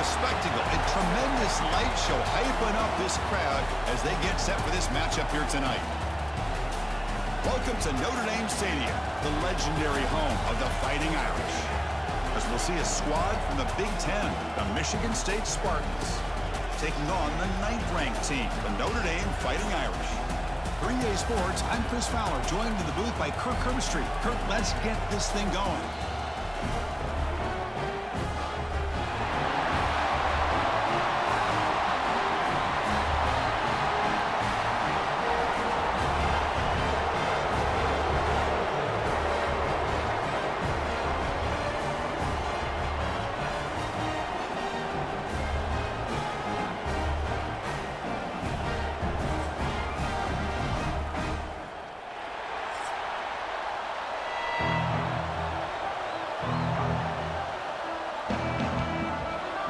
a spectacle, a tremendous light show hyping up this crowd as they get set for this matchup here tonight. Welcome to Notre Dame Stadium, the legendary home of the Fighting Irish. As we'll see a squad from the Big Ten, the Michigan State Spartans, taking on the 9th-ranked team, the Notre Dame Fighting Irish. For EA Sports, I'm Chris Fowler, joined in the booth by Kirk Herbstreit. Kirk, let's get this thing going.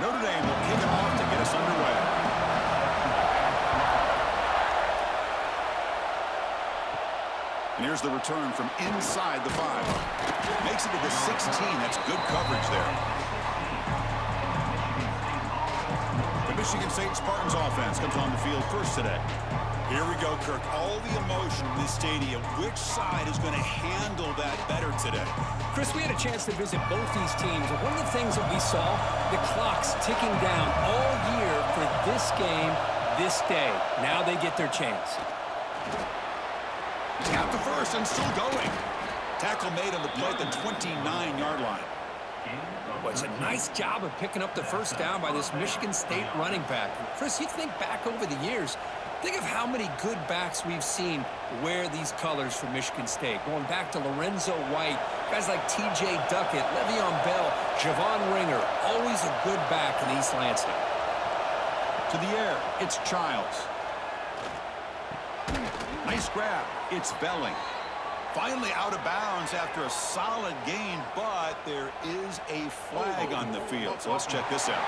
Notre Dame will kick it off to get us underway. And here's the return from inside the 5. Makes it to the 16. That's good coverage there. The Michigan State Spartans offense comes on the field first today. Here we go, Kirk. All the emotion in this stadium. Which side is going to handle that better today? Chris, we had a chance to visit both these teams, and one of the things that we saw, the clock's ticking down all year for this game, this day. Now they get their chance. He's got the first and still going. Tackle made on the play at the 29-yard line. Well, it's a nice job of picking up the first down by this Michigan State running back. And Chris, you think back over the years, think of how many good backs we've seen wear these colors for Michigan State. Going back to Lorenzo White, guys like T.J. Duckett, Le'Veon Bell, Javon Ringer, always a good back in East Lansing. To the air, it's Childs. Nice grab, it's Belling. Finally out of bounds after a solid gain, but there is a flag on the field. So let's check this out.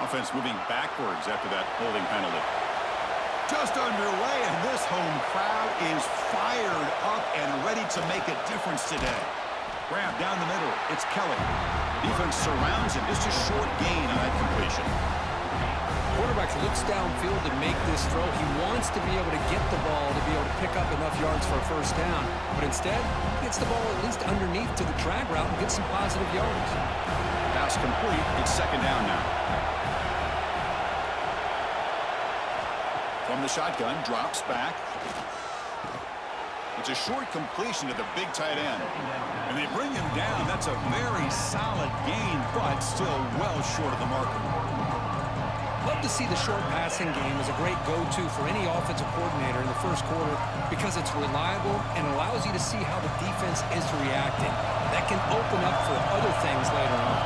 Offense moving backwards after that holding penalty. Just underway, and this home crowd is fired up and ready to make a difference today. Grab down the middle. It's Kelly. Defense surrounds him. Just a short gain on that completion. Quarterback looks downfield to make this throw. He wants to be able to get the ball to be able to pick up enough yards for a first down. But instead, he gets the ball at least underneath to the drag route and gets some positive yards. Pass complete. It's second down now. From the shotgun, drops back. It's a short completion to the big tight end. And they bring him down. That's a very solid gain, but still well short of the marker. Love to see the short passing game as a great go-to for any offensive coordinator in the first quarter because it's reliable and allows you to see how the defense is reacting. That can open up for other things later on.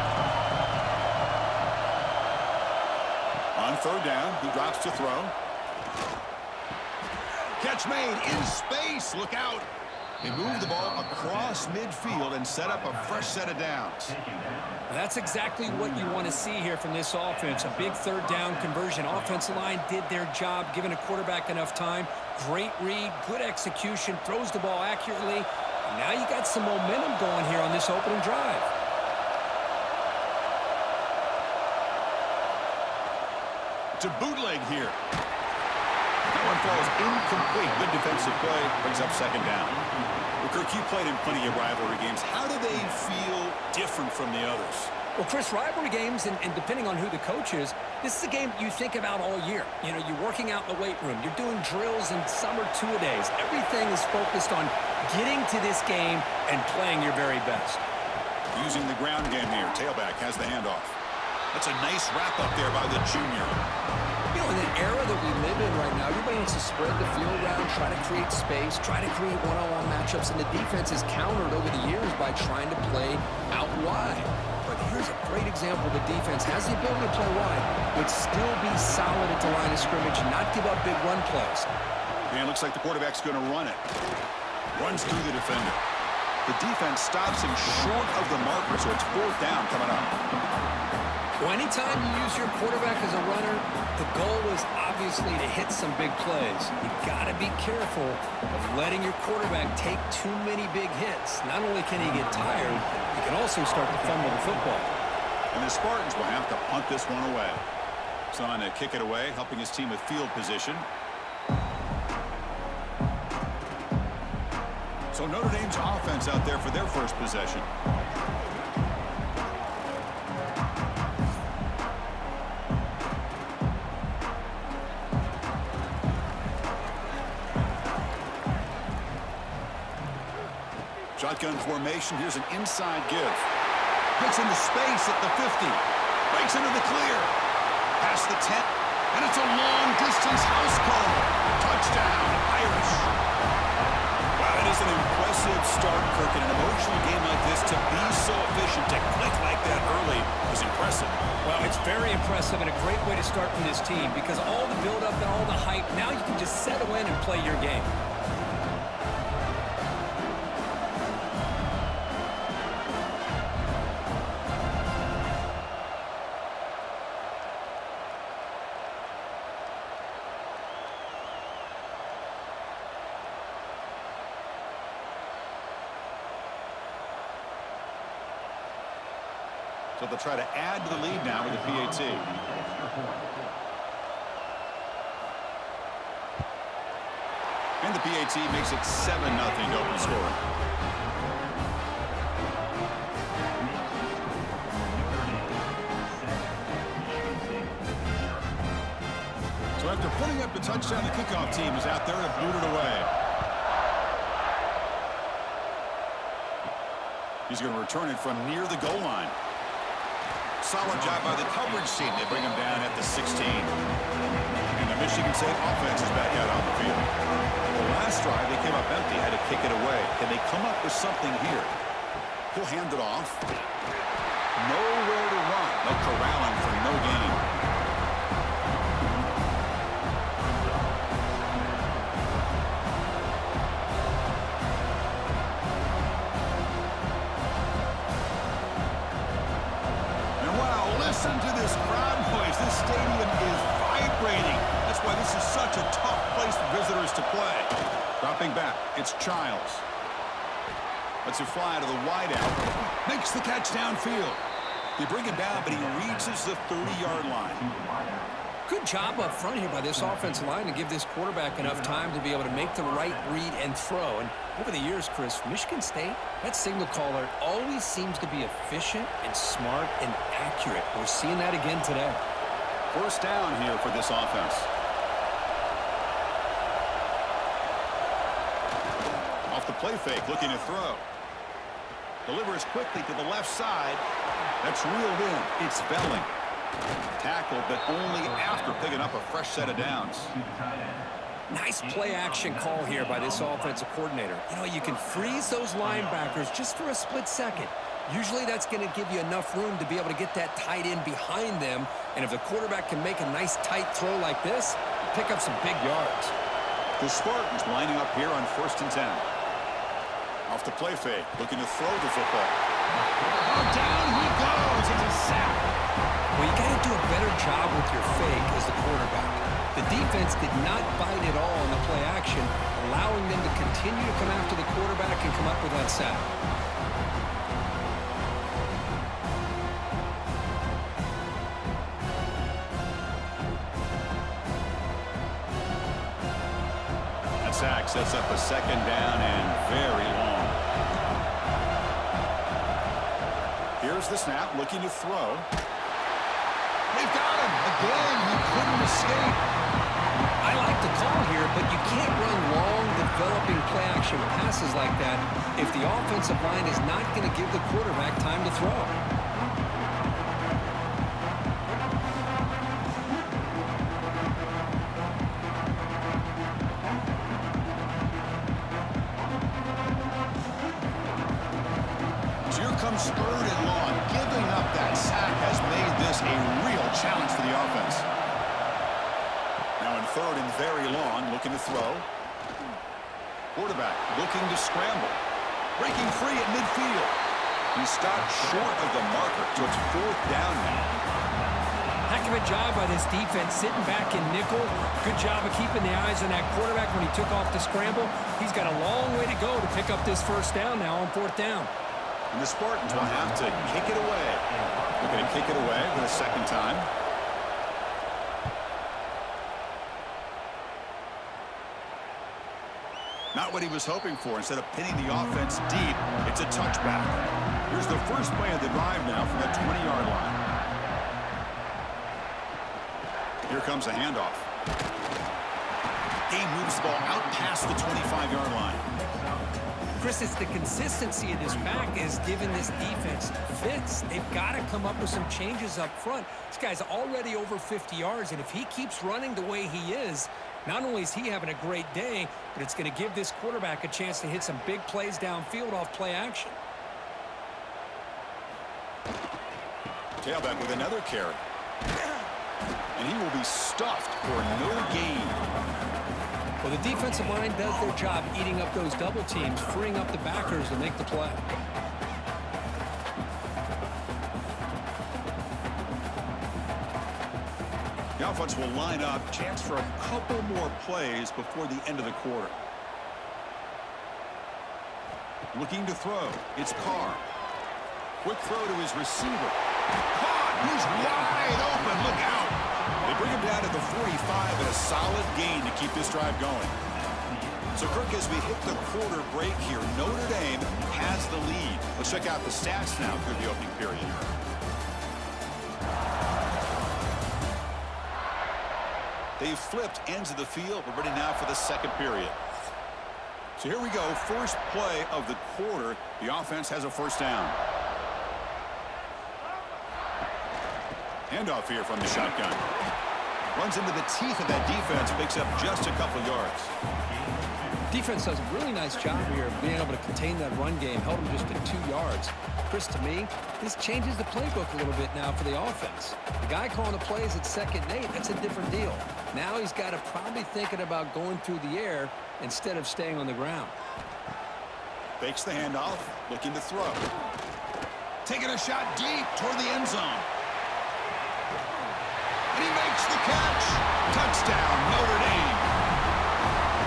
On third down, he drops to throw. Catch made in space. Look out. They move the ball across midfield and set up a fresh set of downs. That's exactly what you want to see here from this offense. A big third down conversion. Offensive line did their job, giving a quarterback enough time. Great read, good execution, throws the ball accurately. And now you got some momentum going here on this opening drive. To bootleg here. That one falls incomplete. Good defensive play. Brings up second down. Well, Kirk, you played in plenty of rivalry games. How do they feel different from the others? Well, Chris, rivalry games, and depending on who the coach is, this is a game you think about all year. You know, you're working out in the weight room. You're doing drills in summer two-a-days. Everything is focused on getting to this game and playing your very best. Using the ground game here. Tailback has the handoff. That's a nice wrap-up there by the junior. You know, in the era that we live in right now, everybody wants to spread the field around, try to create space, try to create one-on-one matchups, and the defense is countered over the years by trying to play out wide. But here's a great example. The defense has the ability to play wide, but still be solid at the line of scrimmage and not give up big run plays. And it looks like the quarterback's going to run it. Runs through the defender. The defense stops him short of the marker, so it's fourth down coming up. Well, anytime you use your quarterback as a runner, the goal is obviously to hit some big plays. You've got to be careful of letting your quarterback take too many big hits. Not only can he get tired, he can also also start to fumble the football. And the Spartans will have to punt this one away. He's on to kick it away, helping his team with field position. So Notre Dame's offense out there for their first possession. Shotgun formation. Here's an inside give. Gets into space at the 50. Breaks into the clear. Past the 10. And it's a long-distance house call. Touchdown, Irish. Wow, it is an impressive start, Kirk. In an emotional game like this, to be so efficient, to click like that early is impressive. Well, it's very impressive and a great way to start from this team because all the build-up and all the hype, now you can just settle in and play your game. So they'll try to add to the lead now with the PAT. And the PAT makes it 7-0 open scoring. So after putting up the touchdown, the kickoff team is out there to boot it away. He's going to return it from near the goal line. Solid job by the coverage team. They bring him down at the 16. And the Michigan State offense is back out on the field. The last drive, they came up empty, had to kick it away. Can they come up with something here? He'll hand it off. Nowhere to run. No corralling for no gain. Listen to this crowd noise. This stadium is vibrating. That's why this is such a tough place for visitors to play. Dropping back, it's Childs. Lets it fly to the wideout. Makes the catch downfield. They bring him down, but he reaches the 30-yard line. Good job up front here by this offensive line to give this quarterback enough time to be able to make the right read and throw. And over the years, Chris, Michigan State, that signal caller always seems to be efficient and smart and accurate. We're seeing that again today. First down here for this offense. Off the play fake, looking to throw. Delivers quickly to the left side. That's reeled in. It's Belling. Tackled, but only after picking up a fresh set of downs. Nice play-action call here by this offensive coordinator. You know, you can freeze those linebackers just for a split second. Usually that's going to give you enough room to be able to get that tight end behind them. And if the quarterback can make a nice tight throw like this, pick up some big yards. The Spartans lining up here on 1st and 10. Off the play fake, looking to throw the football. Oh, down he goes. It's a sack. Well, you got to do a better job with your fake as the quarterback. The defense did not bite at all in the play action, allowing them to continue to come after the quarterback and come up with that sack. That sack sets up a 2nd down and very long. Here's the snap, looking to throw. They've got him. Again, he couldn't escape. I like the call here, but you can't run long, developing play-action passes like that if the offensive line is not going to give the quarterback time to throw. So here comes 3rd and long. Giving up that sack has made this a real challenge for the offense. Now in 3rd and very long, looking to throw. Quarterback looking to scramble. Breaking free at midfield. He stopped short of the marker, so it's 4th down now. Heck of a job by this defense, sitting back in nickel. Good job of keeping the eyes on that quarterback when he took off the scramble. He's got a long way to go to pick up this 1st down now on 4th down. And the Spartans will have to kick it away. They're going to kick it away for the second time. Not what he was hoping for. Instead of pinning the offense deep, it's a touchback. Here's the first play of the drive now from that 20-yard line. Here comes a handoff. Game moves the ball out past the 25-yard line. Chris, it's the consistency of this back is giving this defense fits. They've got to come up with some changes up front. This guy's already over 50 yards, and if he keeps running the way he is, not only is he having a great day, but it's going to give this quarterback a chance to hit some big plays downfield off play action. Tailback with another carry. And he will be stuffed for no gain. Well, the defensive line does their job eating up those double teams, freeing up the backers to make the play. The offense will line up. Chance for a couple more plays before the end of the quarter. Looking to throw. It's Carr. Quick throw to his receiver. Caught. He's wide open. Look out. They bring him down to the 45 and a solid gain to keep this drive going. So, Kirk, as we hit the quarter break here, Notre Dame has the lead. Let's check out the stats now through the opening period. They've flipped ends of the field. We're ready now for the second period. So here we go. First play of the quarter. The offense has a first down. Handoff here from the shotgun. Runs into the teeth of that defense. Picks up just a couple yards. Defense does a really nice job here of being able to contain that run game. Held him just at 2 yards. Chris, to me, this changes the playbook a little bit now for the offense. The guy calling the plays at 2nd and 8, that's a different deal. Now he's got to probably thinking about going through the air instead of staying on the ground. Fakes the handoff, looking to throw. Taking a shot deep toward the end zone. And he makes the catch. Touchdown, Notre Dame.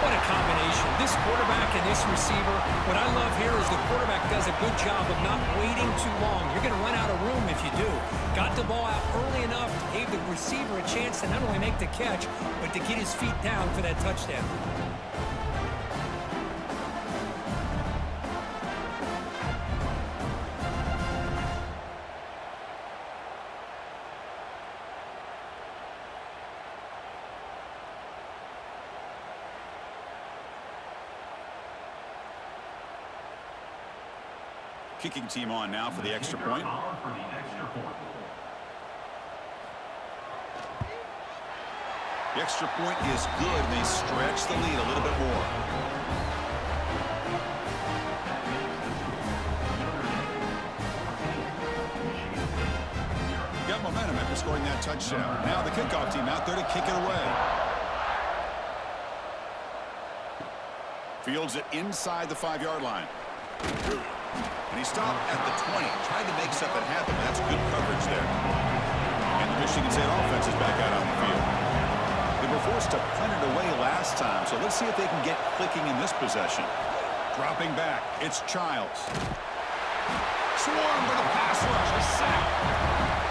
What a combination. This quarterback and this receiver. What I love here is the quarterback does a good job of not waiting too long. You're going to run out of room if you do. Got the ball out early enough, gave the receiver a chance to not only make the catch, but to get his feet down for that touchdown. Kicking team on now for the extra point. The extra point is good, and they stretch the lead a little bit more. Got momentum after scoring that touchdown. Now the kickoff team out there to kick it away. Fields it inside the 5-yard line. And he stopped at the 20, tried to make something happen. That's good coverage there. And the Michigan State offense is back out on the field. They were forced to punt it away last time, so let's see if they can get clicking in this possession. Dropping back, it's Childs. Swarm with a pass rush, a sack.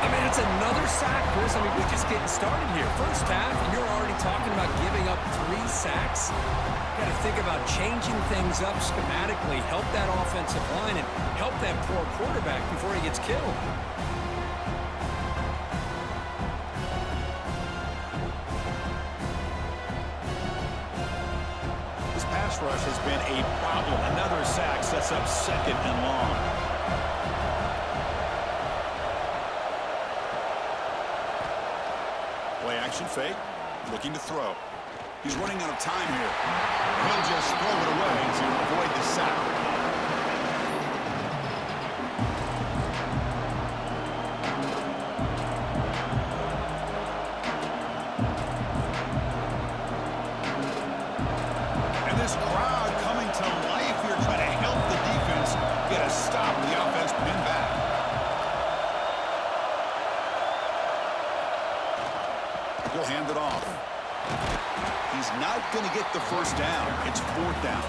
I mean, it's another sack, Chris. I mean, we're just getting started here. First half, and you're already talking about giving up 3 sacks. Got to think about changing things up schematically, help that offensive line, and help that poor quarterback before he gets killed. This pass rush has been a problem. Another sack sets up 2nd and long. Play action fake, looking to throw. He's running out of time here. He'll just throw it away to avoid the sack. And this crowd coming to life here, trying to help the defense get a stop. The offense pinned back. He'll hand it off. He's not going to get the first down. It's 4th down.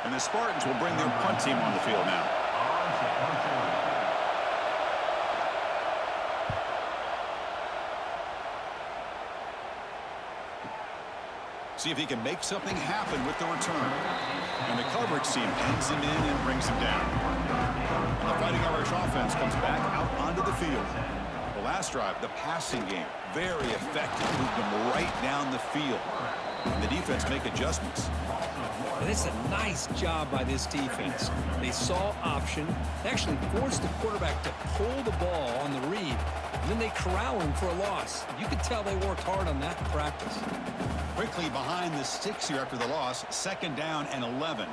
And the Spartans will bring their punt team on the field now. See if he can make something happen with the return. And the coverage team ends him in and brings him down. And the Fighting Irish offense comes back out onto the field. The last drive, the passing game, very effective. Moved them right down the field. And the defense make adjustments. And it's a nice job by this defense. They saw option. They actually forced the quarterback to pull the ball on the read. And then they corral him for a loss. You could tell they worked hard on that in practice. Quickly behind the sticks here after the loss. 2nd down and 11.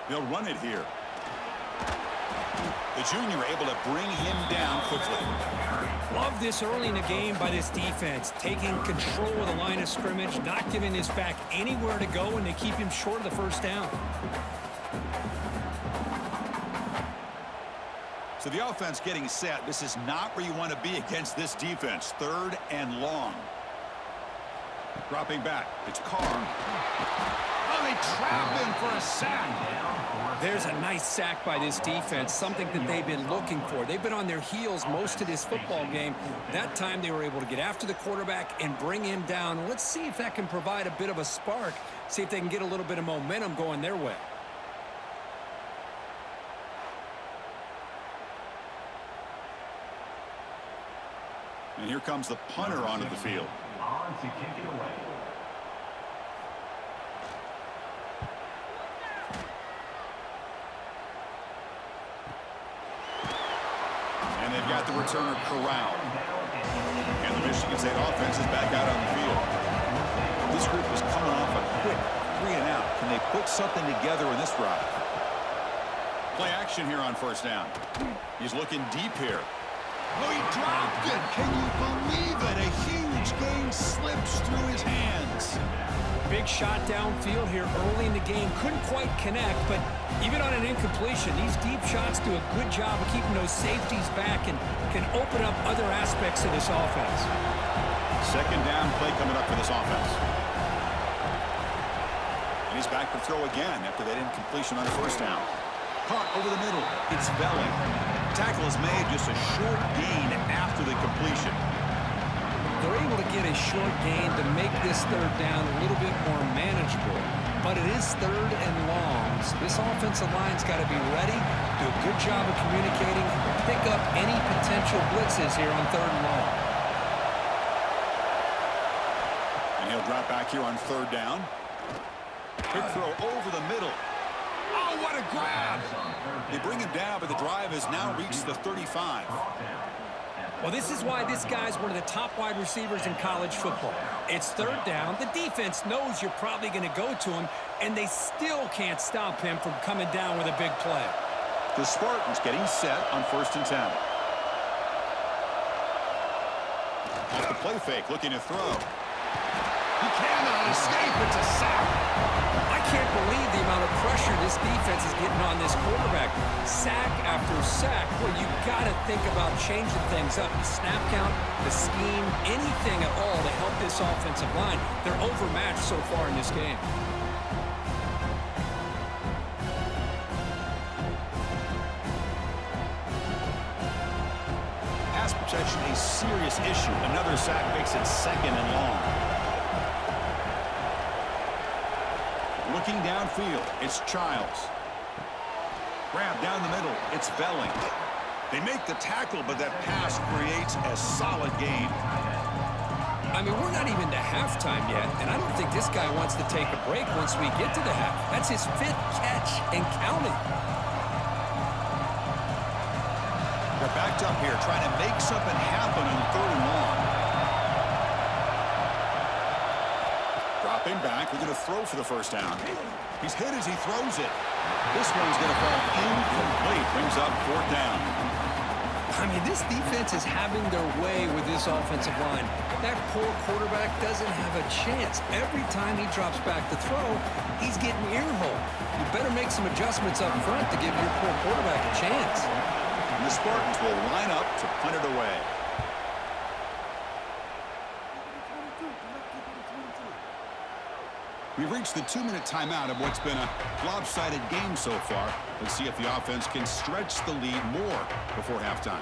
They'll run it here. The junior able to bring him down quickly. Love this early in the game by this defense. Taking control of the line of scrimmage, not giving this back anywhere to go, and they keep him short of the first down. So the offense getting set. This is not where you want to be against this defense. 3rd and long. Dropping back. It's Carr. Oh, they trap him for a sack. There's a nice sack by this defense, something that they've been looking for. They've been on their heels most of this football game. That time they were able to get after the quarterback and bring him down. Let's see if that can provide a bit of a spark. See if they can get a little bit of momentum going their way. And here comes the punter onto the field. On to kick it away. And they've got the returner corralled. And the Michigan State offense is back out on the field. This group is coming off a quick 3-and-out. Can they put something together in this drive? Play action here on 1st down. He's looking deep here. Oh, he dropped it. Can you believe it? A huge gain slips through his hands. Big shot downfield here early in the game. Couldn't quite connect, but even on an incompletion, these deep shots do a good job of keeping those safeties back and can open up other aspects of this offense. 2nd down play coming up for this offense. And he's back to throw again after that incompletion on 1st down. Caught over the middle. It's Belling. Tackle is made, just a short gain after the completion. They're able to get a short gain to make this 3rd down a little bit more manageable. But it is 3rd and long, so this offensive line's got to be ready, do a good job of communicating, pick up any potential blitzes here on 3rd and long. And he'll drop back here on 3rd down. Quick throw over the middle. Oh, what a grab! They bring him down, but the drive has now reached the 35. Well, this is why this guy's one of the top wide receivers in college football. It's 3rd down. The defense knows you're probably going to go to him, and they still can't stop him from coming down with a big play. The Spartans getting set on 1st and 10. Off the play fake, looking to throw. He cannot escape. It's a sack. I can't believe the amount of pressure this defense is getting on this quarterback. Sack after sack. Well, you got to think about changing things up. The snap count, the scheme, anything at all to help this offensive line. They're overmatched so far in this game. Pass protection, a serious issue. Another sack makes it 2nd and long. Looking downfield, it's Childs. Grab down the middle, it's Belling. They make the tackle, but that pass creates a solid gain. I mean, we're not even to halftime yet, and I don't think this guy wants to take a break once we get to the half. That's his 5th catch and counting. They're backed up here, trying to make something happen on 3rd and long. Dropping back, we're going to throw for the 1st down. He's hit as he throws it. This one's going to fall incomplete. Brings up 4th down. I mean, this defense is having their way with this offensive line. That poor quarterback doesn't have a chance. Every time he drops back to throw, he's getting earholed. You better make some adjustments up front to give your poor quarterback a chance. And the Spartans will line up to punt it away. We've reached the 2-minute timeout of what's been a lopsided game so far. Let's see if the offense can stretch the lead more before halftime.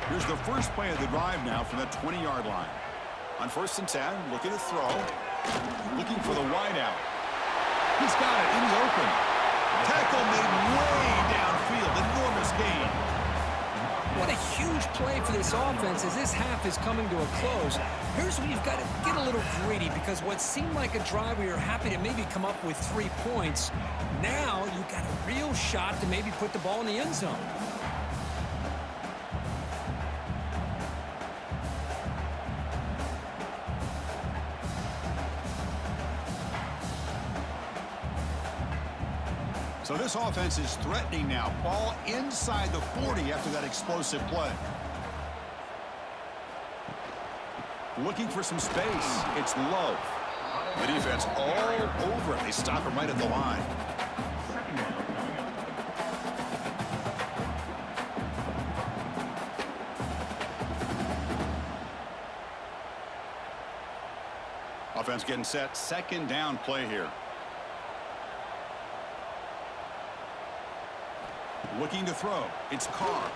Here's the first play of the drive now from the 20-yard line. On 1st and 10, looking to throw. Looking for the wideout. He's got it in the open. Tackle made way downfield. Enormous gain. What a huge play for this offense as this half is coming to a close. Here's where you've got to get a little greedy, because what seemed like a drive where you're happy to maybe come up with 3 points, now you've got a real shot to maybe put the ball in the end zone. So this offense is threatening now. Ball inside the 40 after that explosive play. Looking for some space. It's Love. The defense all over it. They stop him right at the line. Offense getting set. 2nd down play here. Looking to throw. It's Carr.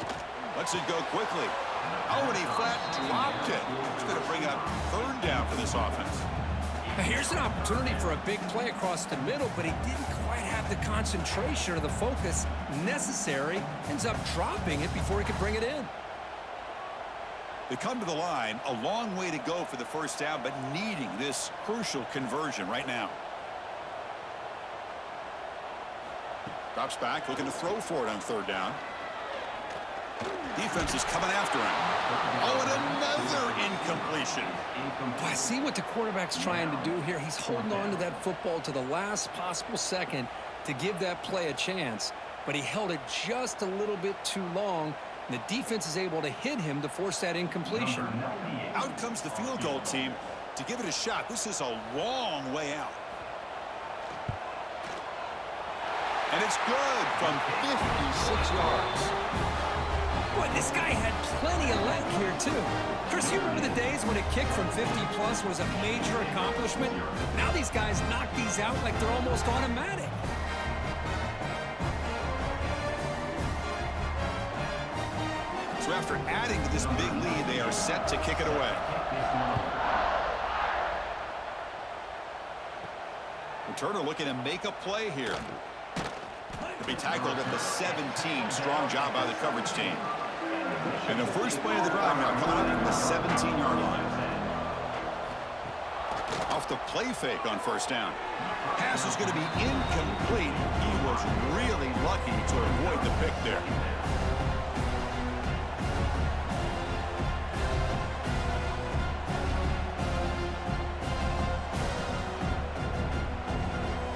Lets it go quickly. Oh, and he flat dropped it. It's going to bring up 3rd down for this offense. Now here's an opportunity for a big play across the middle, but he didn't quite have the concentration or the focus necessary. Ends up dropping it before he could bring it in. They come to the line. A long way to go for the 1st down, but needing this crucial conversion right now. Drops back, looking to throw for it on 3rd down. Defense is coming after him. Oh, and another incompletion. I see what the quarterback's trying to do here. He's holding on to that football to the last possible second to give that play a chance, but he held it just a little bit too long. And the defense is able to hit him to force that incompletion. Out comes the field goal team to give it a shot. This is a long way out. And it's good from 56 yards. Boy, this guy had plenty of leg here, too. Chris, you remember the days when a kick from 50-plus was a major accomplishment? Now these guys knock these out like they're almost automatic. So after adding to this big lead, they are set to kick it away. Returner looking to make a play here. To be tackled at the 17. Strong job by the coverage team. And the first play of the drive now coming up from the 17-yard line. Off the play fake on 1st down. Pass is going to be incomplete. He was really lucky to avoid the pick there.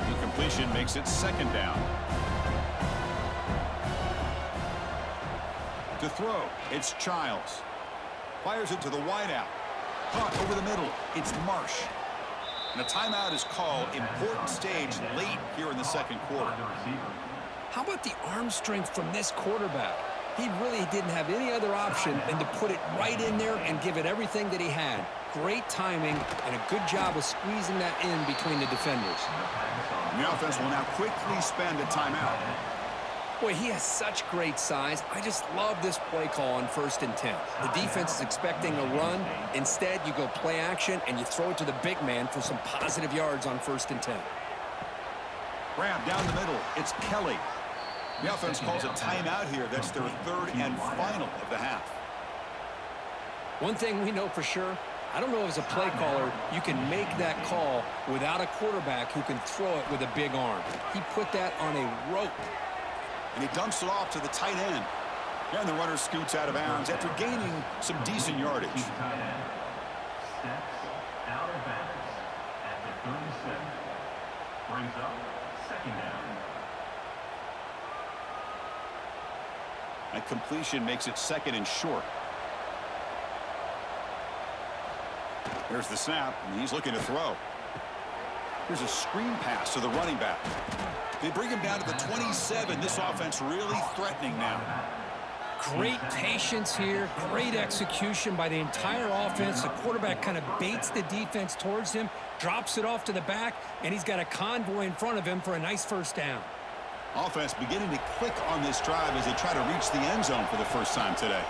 Incompletion makes it 2nd down. To throw, it's Childs. Fires it to the wideout. Caught over the middle, it's Marsh. And a timeout is called. Important stage late here in the 2nd quarter. How about the arm strength from this quarterback? He really didn't have any other option than to put it right in there and give it everything that he had. Great timing and a good job of squeezing that in between the defenders. And the offense will now quickly spend a timeout. Boy, he has such great size. I just love this play call on 1st and 10. The defense is expecting a run. Instead, you go play action, and you throw it to the big man for some positive yards on 1st and 10. Grab down the middle. It's Kelly. The offense calls a timeout here. That's their 3rd and final of the half. One thing we know for sure, I don't know as a play caller, you can make that call without a quarterback who can throw it with a big arm. He put that on a rope. And he dumps it off to the tight end. And the runner scoots out of bounds after gaining some decent yardage. Steps out of bounds at the 37. Brings up 2nd down. That completion makes it 2nd and short. There's the snap, and he's looking to throw. Here's a screen pass to the running back. They bring him down to the 27. This offense really threatening now. Great patience here, great execution by the entire offense. The quarterback kind of baits the defense towards him, drops it off to the back, and he's got a convoy in front of him for a nice first down. Offense beginning to click on this drive as they try to reach the end zone for the first time today.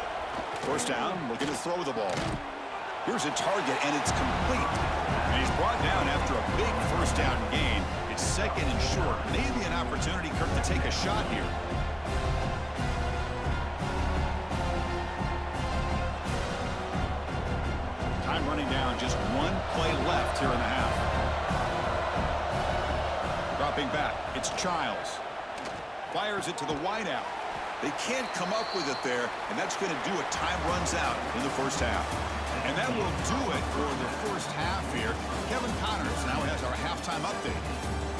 First down, looking to throw the ball. Here's a target, and it's complete. And he's brought down after a big first down gain. It's second and short. Maybe an opportunity, Kirk, to take a shot here. Time running down, just one play left here in the half. Dropping back, it's Childs. Fires it to the wideout. They can't come up with it there, and that's going to do it. Time runs out in the first half. And that will do it for the first half here. Kevin Connors now has our halftime update.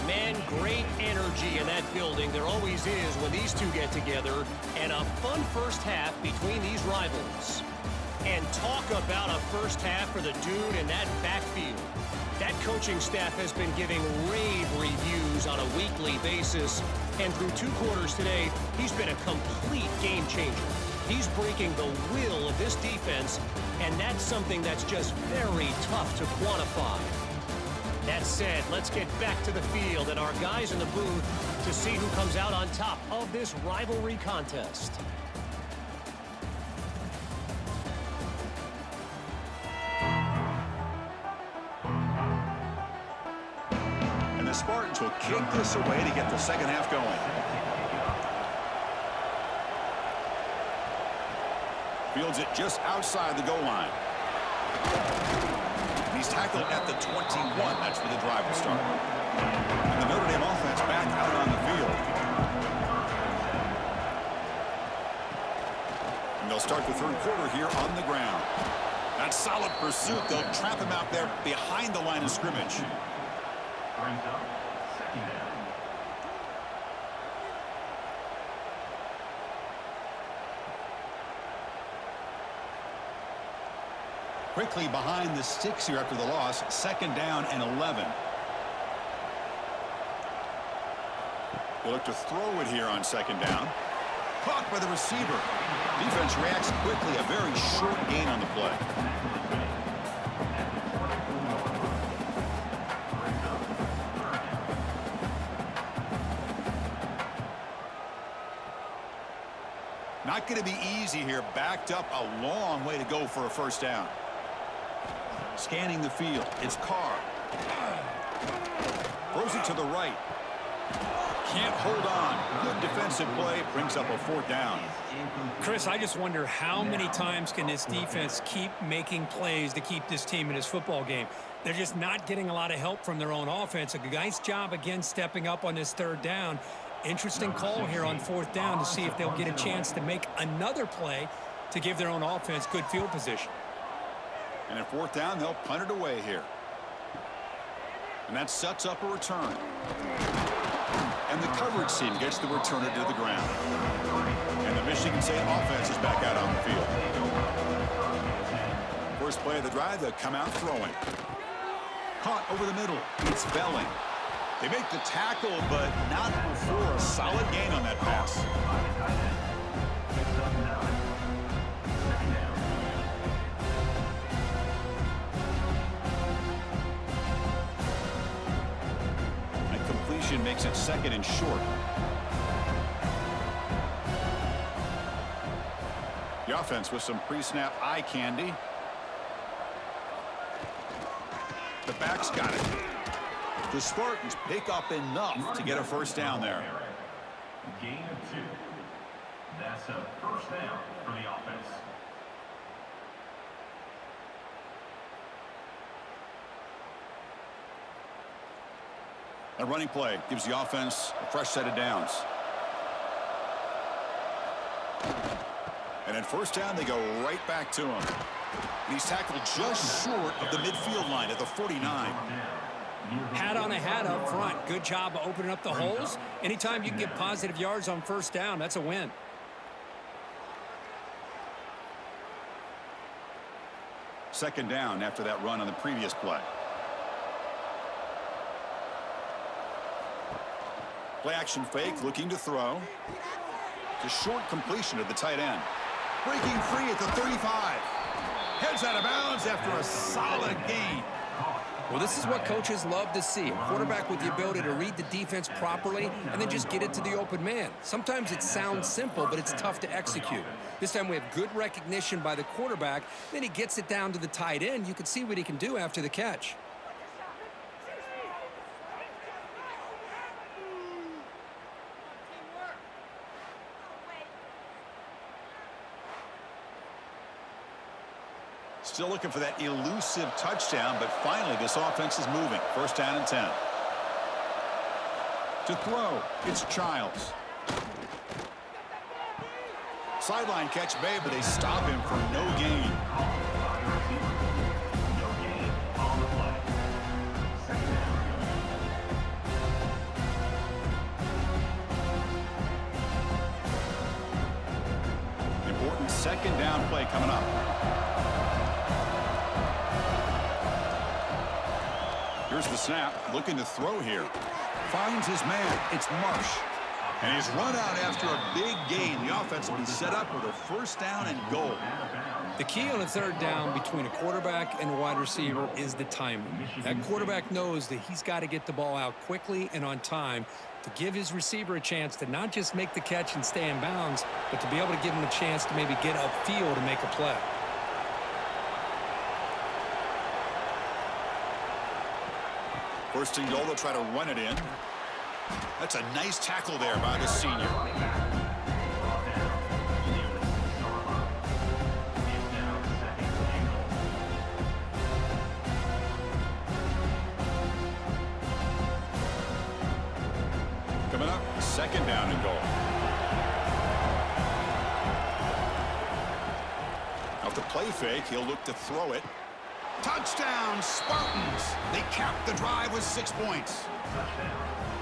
Man, great energy in that building. There always is when these two get together. And a fun first half between these rivals. And talk about a first half for the dude in that backfield. That coaching staff has been giving rave reviews on a weekly basis. And through 2 quarters today, he's been a complete game changer. He's breaking the will of this defense, and that's something that's just very tough to quantify. That said, let's get back to the field and our guys in the booth to see who comes out on top of this rivalry contest. And the Spartans will kick this away to get the second half going. Fields it just outside the goal line. He's tackled at the 21. That's where the drive will start. And the Notre Dame offense back out on the field. And they'll start the third quarter here on the ground. That solid pursuit. They'll trap him out there behind the line of scrimmage. Brings up second down. Quickly behind the sticks here after the loss. Second down and 11. They look to throw it here on second down. Caught by the receiver. Defense reacts quickly. A very short gain on the play. Not going to be easy here. Backed up a long way to go for a first down. Scanning the field. It's Carr. Throws it to the right. Can't hold on. Good defensive play. Brings up a fourth down. Chris, I just wonder how many times can this defense keep making plays to keep this team in this football game. They're just not getting a lot of help from their own offense. A nice job again stepping up on this third down. Interesting call here on fourth down to see if they'll get a chance to make another play to give their own offense good field position. And at fourth down, they'll punt it away here. And that sets up a return. And the coverage team gets the returner to the ground. And the Michigan State offense is back out on the field. First play of the drive, they'll come out throwing. Caught over the middle. It's Belling. They make the tackle, but not before a solid gain on that pass. Makes it second and short. The offense with some pre-snap eye candy. The back's got it. The Spartans pick up enough to get a first down there. Gain of 2. That's a first down for the offense. A running play gives the offense a fresh set of downs. And at first down, they go right back to him. And he's tackled just short of the midfield line at the 49. Hat on a hat up front. Good job of opening up the holes. Anytime you can get positive yards on first down, that's a win. Second down after that run on the previous play. Play action fake, looking to throw. It's a short completion of the tight end. Breaking free at the 35. Heads out of bounds after a solid gain. Well, this is what coaches love to see. A quarterback with the ability to read the defense properly and then just get it to the open man. Sometimes it sounds simple, but it's tough to execute. This time we have good recognition by the quarterback. Then he gets it down to the tight end. You can see what he can do after the catch. Still looking for that elusive touchdown, but finally this offense is moving. First down and 10. To throw, it's Childs. Sideline catch made, but they stop him for no gain. No gain on the play. Second down. Important second down play coming up. Here's the snap, looking to throw here. Finds his man, it's Marsh. And he's run out after a big gain. The offense will be set up with a first down and goal. The key on a third down between a quarterback and a wide receiver is the timing. That quarterback knows that he's got to get the ball out quickly and on time to give his receiver a chance to not just make the catch and stay in bounds, but to be able to give him a chance to maybe get upfield to make a play. First and goal, they'll try to run it in. That's a nice tackle there by the senior. Coming up, second down and goal. Off the play fake, he'll look to throw it. Touchdown, Spartans! They cap the drive with 6 points.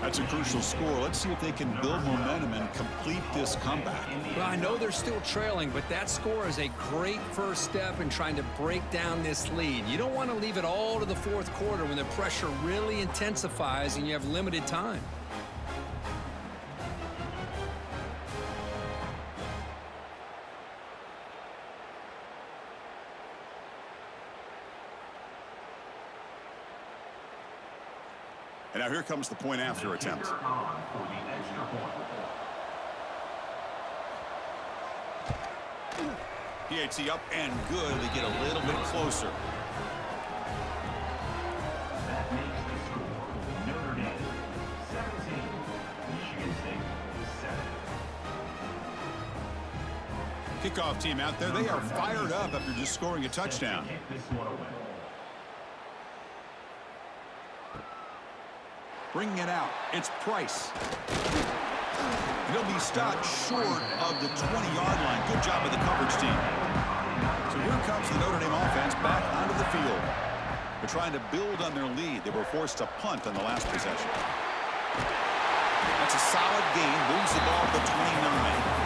That's a crucial score. Let's see if they can build momentum and complete this comeback. Well, I know they're still trailing, but that score is a great first step in trying to break down this lead. You don't want to leave it all to the fourth quarter when the pressure really intensifies and you have limited time. And now here comes the point after attempt. PAT up and good. They get a little bit closer. That makes the score Notre Dame 17, Michigan State 7. Kickoff team out there. They are fired up after just scoring a touchdown. Kick this one away. Bringing it out, it's Price. He'll be stopped short of the 20-yard line. Good job of the coverage team. So here comes the Notre Dame offense back onto the field. They're trying to build on their lead. They were forced to punt on the last possession. That's a solid gain. Moves the ball to the 29.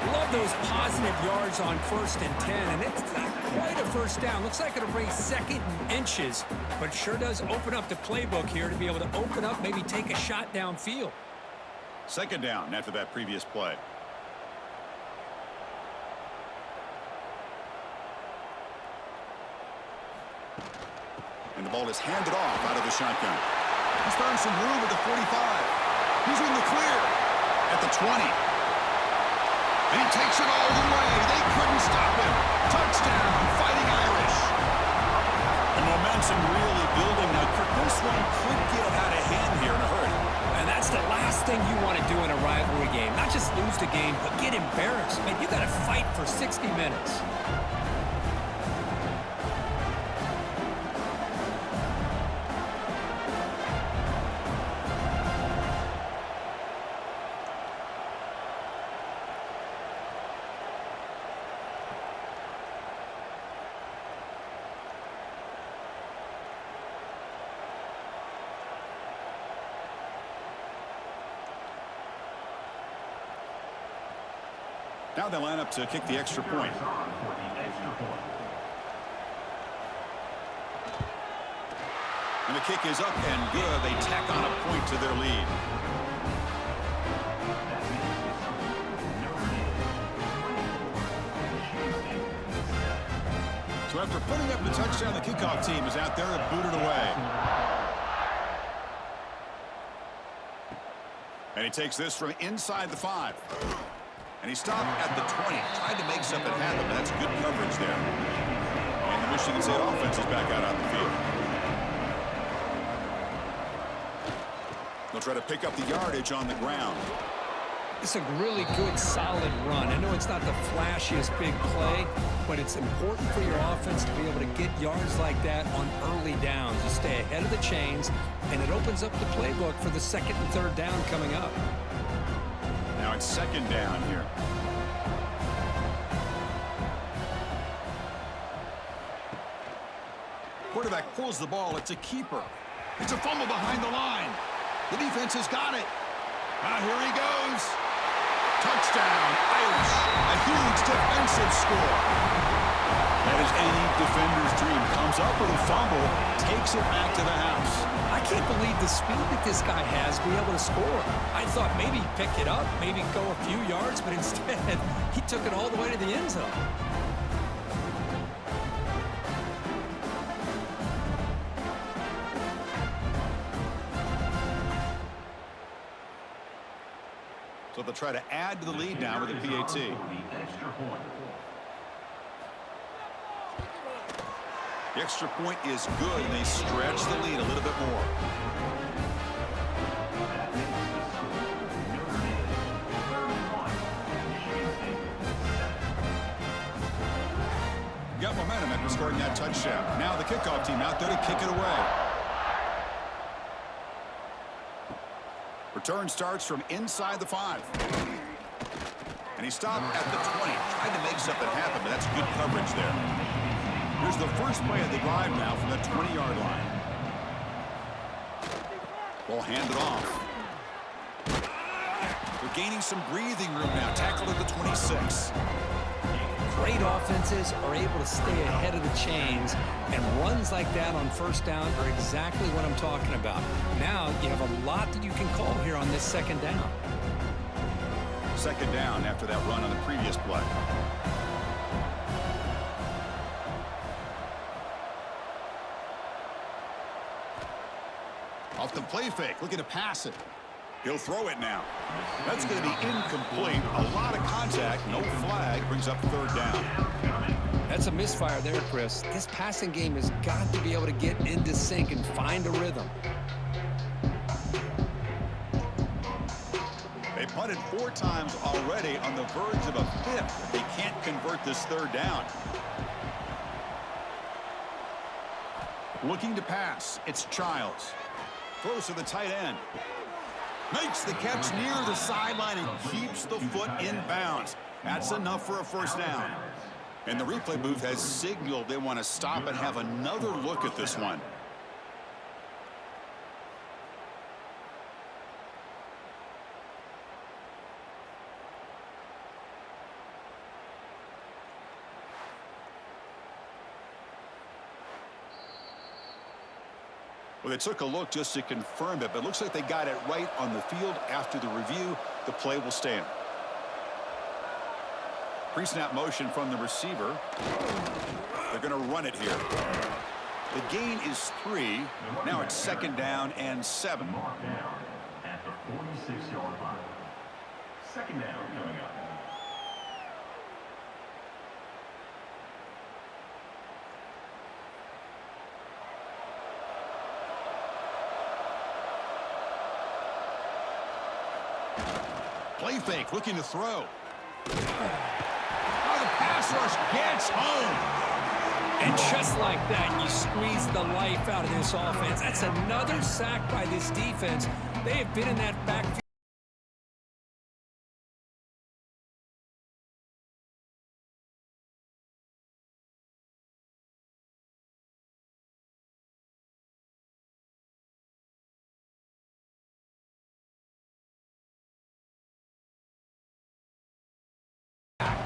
Love those positive yards on 1st and 10, and it's not quite a first down. Looks like it'll bring second and inches, but sure does open up the playbook here to be able to open up, maybe take a shot downfield. Second down after that previous play. And the ball is handed off out of the shotgun. He's found some room at the 45. He's in the clear at the 20. And he takes it all the way. They couldn't stop him. Touchdown, Fighting Irish. And momentum really building. Now, this one could get out of hand here in a hurry. And that's the last thing you want to do in a rivalry game. Not just lose the game, but get embarrassed. Man, you got to fight for 60 minutes. Now they line up to kick the extra point. And the kick is up and good. They tack on a point to their lead. So after putting up the touchdown, the kickoff team is out there and booted away. And he takes this from inside the 5. And he stopped at the 20. Tried to make something happen, but that's good coverage there. And the Michigan State offense is back out on the field. They'll try to pick up the yardage on the ground. It's a really good, solid run. I know it's not the flashiest big play, but it's important for your offense to be able to get yards like that on early downs. You stay ahead of the chains, and it opens up the playbook for the second and third down coming up. Now it's second down here. Quarterback pulls the ball. It's a keeper. It's a fumble behind the line. The defense has got it. Here he goes. Touchdown, Irish. A huge defensive score. That is any defender's dream. Comes up with a fumble, takes it back to the house. I can't believe the speed that this guy has to be able to score. I thought maybe he'd pick it up, maybe go a few yards, but instead he took it all the way to the end zone. So they'll try to add to the lead now with a PAT. The extra point is good, and they stretch the lead a little bit more. Got momentum after scoring that touchdown. Now the kickoff team out there to kick it away. Return starts from inside the 5. And he stopped at the 20. Tried to make something happen, but that's good coverage there. Here's the first play of the drive now from the 20-yard line. Ball handed off. They're gaining some breathing room now. Tackled at the 26. Great offenses are able to stay ahead of the chains, and runs like that on first down are exactly what I'm talking about. Now you have a lot that you can call here on this second down. Second down after that run on the previous play. Off the play fake, looking to pass it. He'll throw it now. That's going to be incomplete. A lot of contact, no flag, brings up third down. That's a misfire there, Chris. This passing game has got to be able to get into sync and find a rhythm. They punted 4 times already, on the verge of a 5th. They can't convert this third down. Looking to pass, it's Childs. Throws to the tight end. Makes the catch near the sideline and keeps the foot in bounds. That's enough for a first down. And the replay booth has signaled they want to stop and have another look at this one. Well, they took a look just to confirm it, but it looks like they got it right on the field. After the review, the play will stand. Pre-snap motion from the receiver. They're going to run it here. The gain is 3. Now it's second down and 7. Mark down at the 46-yard line. Second down coming up. Play fake, looking to throw. Oh, the pass rush gets home. And just like that, you squeeze the life out of this offense. That's another sack by this defense. They have been in that backfield.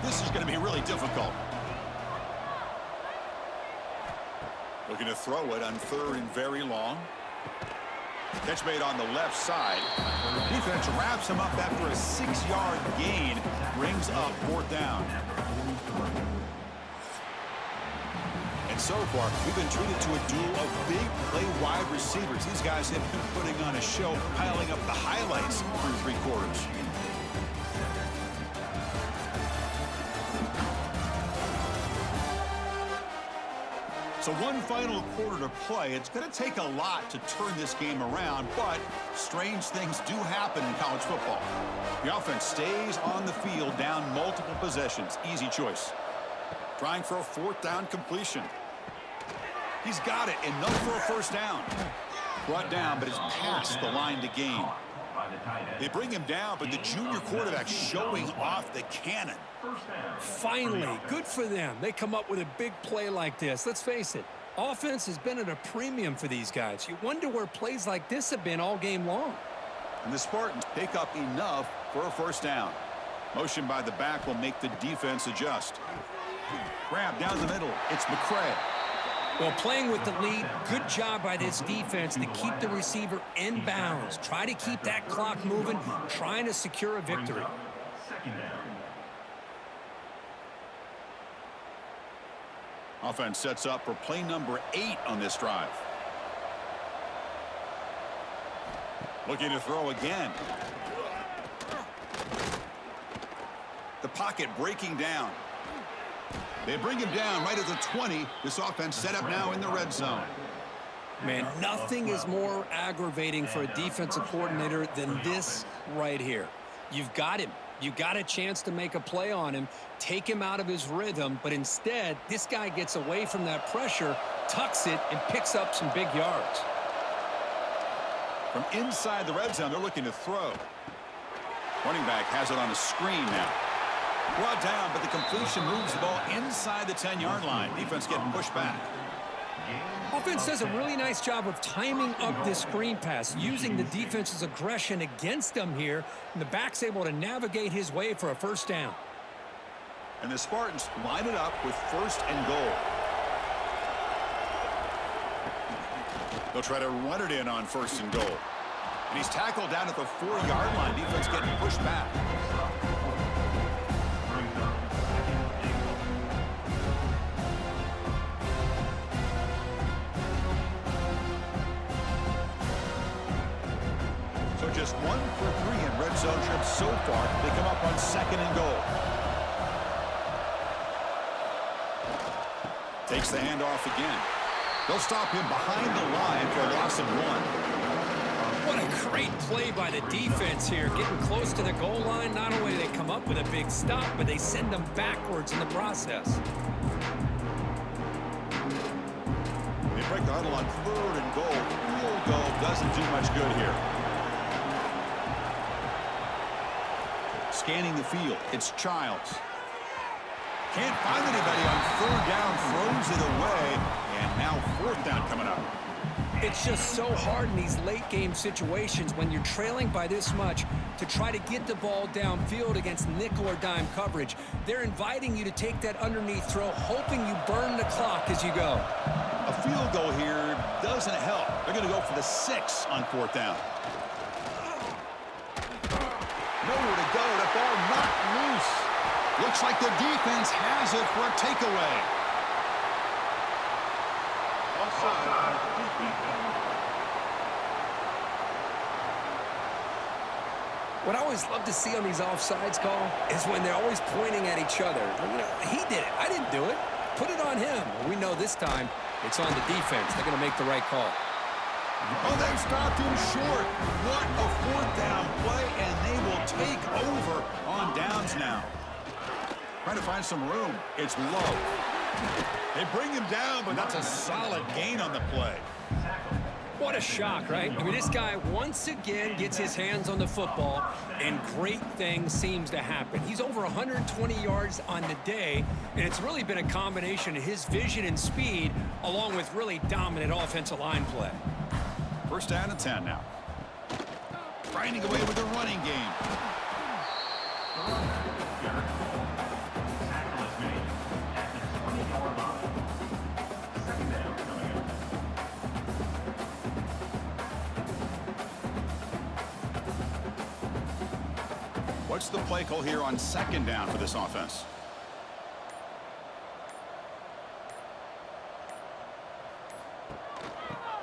This is going to be really difficult. Looking to throw it on third and very long. Catch made on the left side. Defense wraps him up after a 6-yard gain. Brings up fourth down. so far, we've been treated to a duel of big play wide receivers. These guys have been putting on a show, piling up the highlights through 3 quarters. So one final quarter to play. It's going to take a lot to turn this game around, but strange things do happen in college football. The offense stays on the field down multiple possessions. Easy choice. Trying for a 4th down completion. He's got it. Enough for a first down. Brought down, but it's past the line to gain. They bring him down, but the junior quarterback showing off the cannon. Finally, good for them. They come up with a big play like this. Let's face it, offense has been at a premium for these guys. You wonder where plays like this have been all game long. And the Spartans pick up enough for a first down. Motion by the back will make the defense adjust. Grab down the middle. It's McCray. Well, playing with the lead, good job by this defense to keep the receiver in bounds. Try to keep that clock moving, trying to secure a victory. Offense sets up for play number 8 on this drive. Looking to throw again. The pocket breaking down. They bring him down right at the 20. This offense set up now in the red zone. Man, nothing is more aggravating for a defensive coordinator than this right here. You've got him. You got a chance to make a play on him, take him out of his rhythm, but instead, this guy gets away from that pressure, tucks it, and picks up some big yards. From inside the red zone, they're looking to throw. Running back has it on a screen now. Brought down, but the completion moves the ball inside the 10-yard line. Defense getting pushed back. Offense does a really nice job of timing up this screen pass, using the defense's aggression against them here, and the back's able to navigate his way for a first down. And the Spartans line it up with 1st and goal. They'll try to run it in on 1st and goal. And he's tackled down at the 4-yard line. Defense getting pushed back. So just 1 for 3 in red zone trips so far. They come up on 2nd and goal. Takes the handoff again. They'll stop him behind the line for a loss of 1. What a great play by the defense here. Getting close to the goal line, not only do they come up with a big stop, but they send them backwards in the process. They break the huddle on 3rd and goal. Field goal doesn't do much good here. Scanning the field, it's Childs. Can't find anybody on 3rd down, throws it away, and now 4th down coming up. It's just so hard in these late game situations when you're trailing by this much to try to get the ball downfield against nickel or dime coverage. They're inviting you to take that underneath throw, hoping you burn the clock as you go. A field goal here doesn't help. They're going to go for the 6 on 4th down. Nowhere to go. The ball knocked loose. Looks like the defense has it for a takeaway. What I always love to see on these offsides call is when they're always pointing at each other. You know, he did it. I didn't do it. Put it on him. We know this time it's on the defense. They're going to make the right call. Oh, they've stopped him short. What a 4th down play, and they will take over on downs now. Trying to find some room. It's low. They bring him down, but that's a solid gain on the play. What a shock, right? I mean, this guy once again gets his hands on the football, and great things seems to happen. He's over 120 yards on the day, and it's really been a combination of his vision and speed, along with really dominant offensive line play. 1st down and 10 now. Grinding away with the running game. What's the play call here on 2nd down for this offense?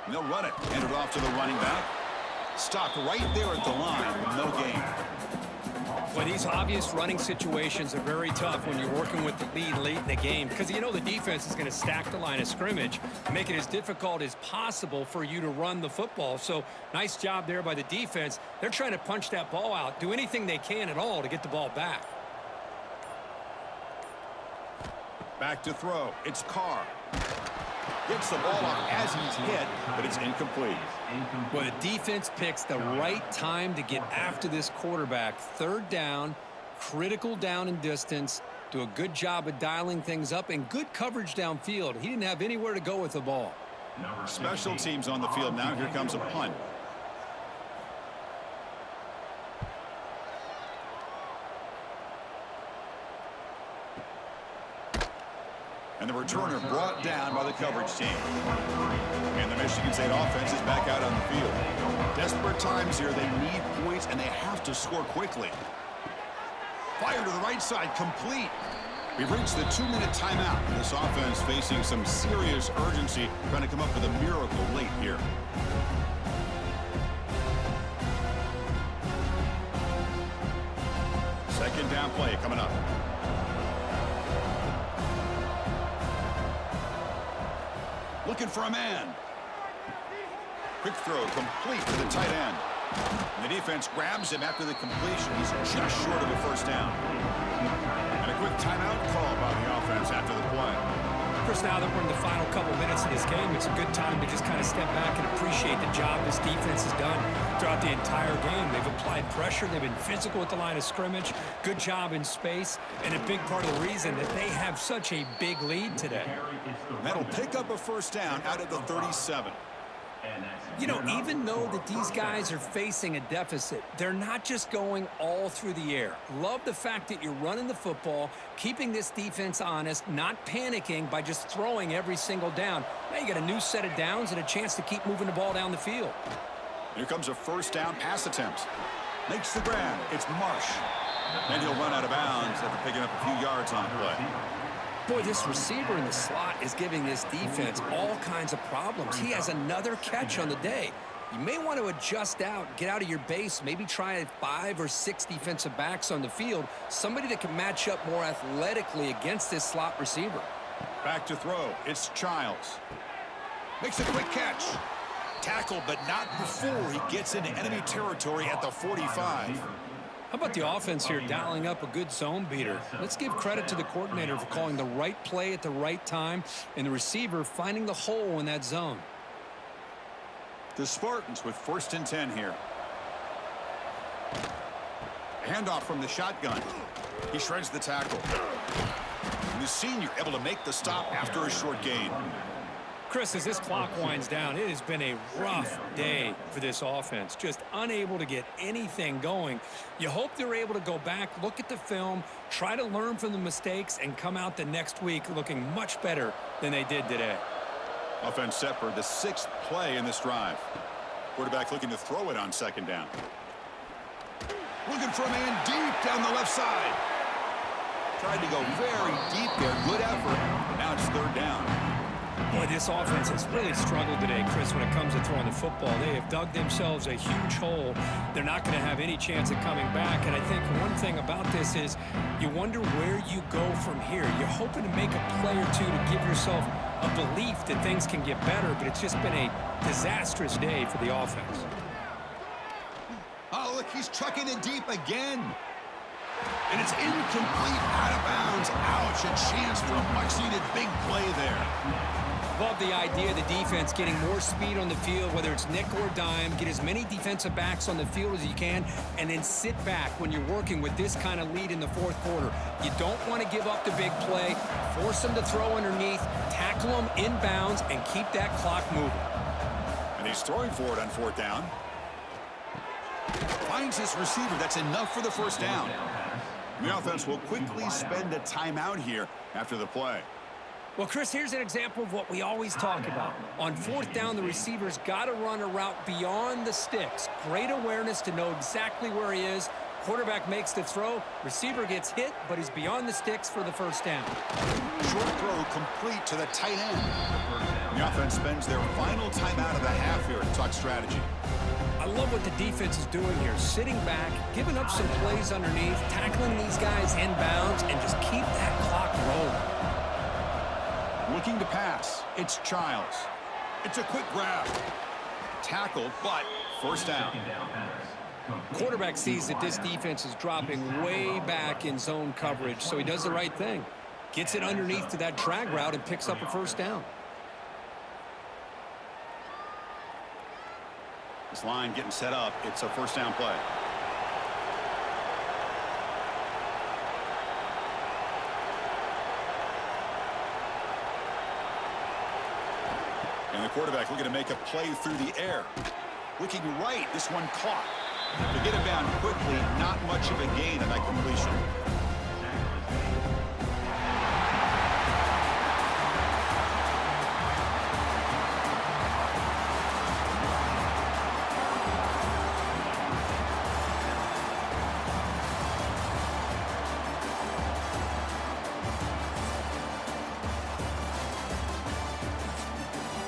And they'll run it. Hand it off to the running back. Stopped right there at the line. No gain. Well, these obvious running situations are very tough when you're working with the lead late in the game because you know the defense is going to stack the line of scrimmage, make it as difficult as possible for you to run the football. So nice job there by the defense. They're trying to punch that ball out, do anything they can at all to get the ball back. Back to throw. It's Carr. Gets the ball off as he's hit, but it's incomplete. Well, the defense picks the right time to get after this quarterback. Third down, critical down and distance. Do a good job of dialing things up and good coverage downfield. He didn't have anywhere to go with the ball. Special teams on the field now. Here comes a punt. And the returner brought down by the coverage team. And the Michigan State offense is back out on the field. Desperate times here. They need points, and they have to score quickly. Fire to the right side, complete. We've reached the 2-minute timeout. This offense facing some serious urgency, trying to come up with a miracle late here. Second down play coming up. Looking for a man. Quick throw complete to the tight end. And the defense grabs him after the completion. He's just short of a first down. And a quick timeout call by the offense after the play. Chris, now that we're in the final couple minutes of this game, it's a good time to just kind of step back and appreciate the job this defense has done throughout the entire game. They've applied pressure. They've been physical at the line of scrimmage. Good job in space. And a big part of the reason that they have such a big lead today. That'll pick up a first down out of the 37. You know, even though that these guys are facing a deficit, they're not just going all through the air. Love the fact that you're running the football, keeping this defense honest, not panicking by just throwing every single down. Now you got a new set of downs and a chance to keep moving the ball down the field. Here comes a first down pass attempt. Makes the grab. It's Marsh. And he'll run out of bounds after picking up a few yards on the play. Boy, this receiver in the slot is giving this defense all kinds of problems. He has another catch on the day. You may want to adjust out, get out of your base, maybe try 5 or 6 defensive backs on the field, somebody that can match up more athletically against this slot receiver. Back to throw. It's Childs. Makes a quick catch. Tackle, but not before he gets into enemy territory at the 45. How about the offense here dialing up a good zone beater? Let's give credit to the coordinator for calling the right play at the right time and the receiver finding the hole in that zone. The Spartans with 1st and 10 here. Handoff from the shotgun. He shreds the tackle. And the senior able to make the stop after a short gain. Chris, as this clock winds down, it has been a rough day for this offense. Just unable to get anything going. You hope they're able to go back, look at the film, try to learn from the mistakes, and come out the next week looking much better than they did today. Offense set for the 6th play in this drive. Quarterback looking to throw it on 2nd down. Looking for a man deep down the left side. Tried to go very deep there. Good effort. But now it's 3rd down. Boy, this offense has really struggled today, Chris, when it comes to throwing the football. They have dug themselves a huge hole. They're not going to have any chance of coming back. And I think one thing about this is you wonder where you go from here. You're hoping to make a play or two to give yourself a belief that things can get better, but it's just been a disastrous day for the offense. Oh, look, he's chucking it deep again. And it's incomplete, out of bounds. Ouch, a chance for a much-needed big play there. Love the idea of the defense getting more speed on the field, whether it's nickel or dime, get as many defensive backs on the field as you can, and then sit back when you're working with this kind of lead in the 4th quarter. You don't want to give up the big play, force them to throw underneath, tackle them inbounds, and keep that clock moving. And he's throwing for it on 4th down. Finds this receiver. That's enough for the first down. And the offense will quickly spend a timeout here after the play. Well, Chris, here's an example of what we always talk about. On 4th down, the receiver's got to run a route beyond the sticks. Great awareness to know exactly where he is, Quarterback makes the throw. Receiver gets hit, but he's beyond the sticks for the first down. Short throw complete to the tight end. The offense spends their final timeout of the half here to talk strategy. I love what the defense is doing here. Sitting back, giving up some plays underneath, tackling these guys inbounds, and just keep that clock rolling. Looking to pass. It's Childs. It's a quick grab. Tackled, but first down. Quarterback sees that this defense is dropping way back in zone coverage, so he does the right thing. Gets it underneath to that drag route and picks up a first down. This line getting set up. It's a first down play. And the quarterback looking to make a play through the air. Looking right, this one caught. To get it down quickly, not much of a gain on that completion.